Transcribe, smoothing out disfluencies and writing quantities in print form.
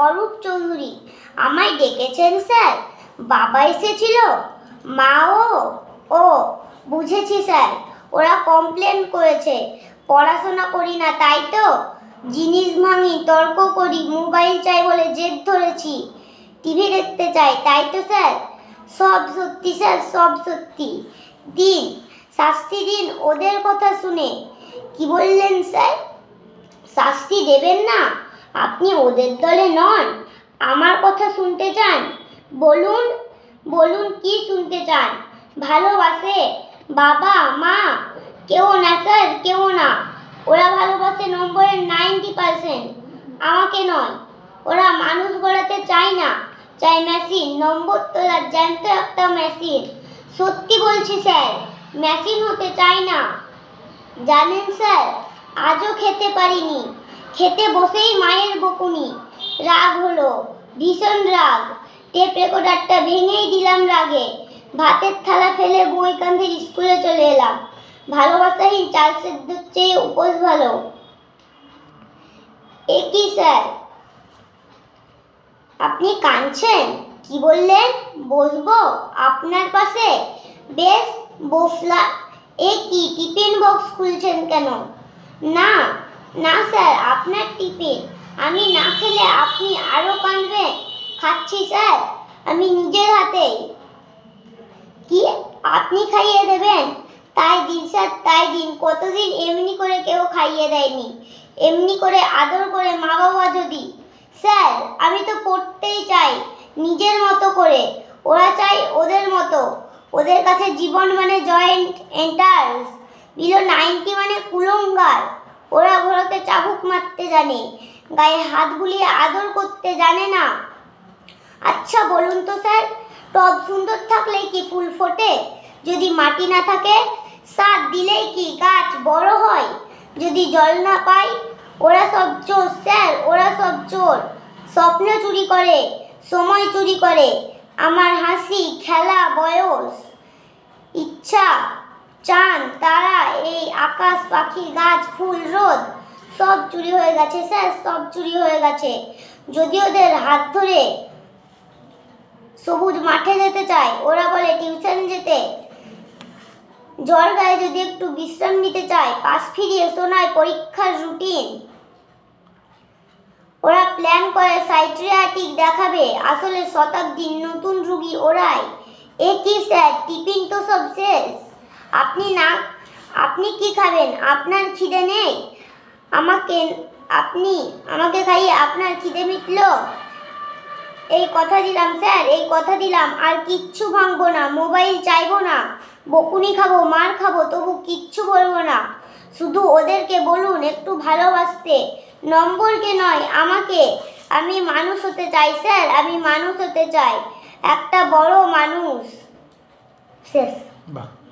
অরূপ চৌধুরী। আমায় ডেকেছেন স্যার? বাবা এসেছিল, মাও। ও বুঝেছি স্যার, ওরা কমপ্লেন করেছে পড়াশোনা করি না, তাই তো? জিনিস ভাঙি, তর্ক করি, মোবাইল চাই বলে জেদ ধরেছি, টিভি দেখতে চাই, তাই তো স্যার? সব সত্যি স্যার, সব সত্যি। দিন শাস্তি দিন ওদের কথা শুনে। কি বললেন স্যার? শাস্তি দেবেন না? আপনি ওদের দলে নন, আমার কথা শুনতে চান? বলুন বলুন, কি শুনতে চান? ভালোবাসে বাবা মা? কেউ না স্যার, কেউ না। ওরা ভালোবাসে নম্বরের 90%, আমাকে নয়। ওরা মানুষ গড়াতে চায় না, চাই মেশিন, নম্বর তোলার জ্যান্ত একটা মেশিন। সত্যি বলছি স্যার, মেশিন হতে চায় না। জানেন স্যার, আজও খেতে পারিনি, খেতে বসেই মায়ের বকুনি। রাগ হলো, ভীষণ রাগ, টেপ রেকর্ডারটা ভেঙেই দিলাম রাগে। ভাতের থালা ফেলে বই কাঁধে স্কুলে চলে এলাম। ভালোবাসাহীন চাল সেদ্ধর চেয়ে উপোস ভালো। এ কি স্যার, আপনি কাঁদছেন? কি বললেন? বসবো আপনার পাশে? বেশ, বসলাম। এ কি, টিফিন বক্স খুলছেন কেন? না না স্যার, আপনার টিফিন। আমি না খেলে আপনি আরো কাঁদবেন। খাচ্ছি স্যার, আমি নিজের হাতেই। কি, আপনি খাইয়ে দেবেন? তাই দিন স্যার, তাই দিন। কতদিন এমনি করে কেউ খাইয়ে দেয়নি, এমনি করে আদর করে মা বাবা যদি। স্যার, আমি তো পড়তেই চাই নিজের মতো করে, ওরা চাই ওদের মতো। ওদের কাছে জীবন মানে জয়েন্ট এন্টার্স, বিলো 90 মানে কুলঙ্গার। ওরা ঘোরাতে চাবুক মারতে জানে, গায়ে হাত বুলিয়ে আদর করতে জানে না। আচ্ছা বলুন তো স্যার, টব সুন্দর থাকলেই কি ফুল ফোটে? যদি মাটি না থাকে, সার দিলেই কি গাছ বড় হয়? যদি জল না পাই? ওরা সব চোর স্যার, ওরা সব চোর। স্বপ্ন চুরি করে, সময় চুরি করে, আমার হাসি, খেলা, বয়স, ইচ্ছা, চাঁদ, তারা, এই আকাশ, পাখি, গাছ, ফুল, রোদ, সব চুরি হয়ে গেছে স্যার, সব চুরি হয়ে গেছে। যদি ওদের হাত ধরে সবুজ মাঠে যেতে চাই, ওরা বলে টিউশন যেতে। জ্বর গায়ে যদি একটু বিশ্রাম নিতে চাই, পাশ ফিরিয়ে শোনায় পরীক্ষার রুটিন। ওরা প্ল্যান করে সাইকিয়াট্রিক দেখাবে, আসলে শতাব্দীর নতুন রুগী ওরাই। এ কি স্যার, টিফিন তো সব শেষ। আপনি কি খাবেন? আপনার খিদে নেই? আপনি আমাকে খাইয়ে আপনার খিদে মিটলো? এই কথা দিলাম স্যার, এই কথা দিলাম, আর কিচ্ছু ভাঙবো না, মোবাইল চাইবো না, বকুনি খাবো, মার খাবো, তবু কিচ্ছু বলবো না। শুধু ওদেরকে বলুন একটু ভালোবাসতে, নম্বরকে নয় আমাকে। আমি মানুষ হতে চাই স্যার, আমি মানুষ হতে চাই, একটা বড় মানুষ। শেষ।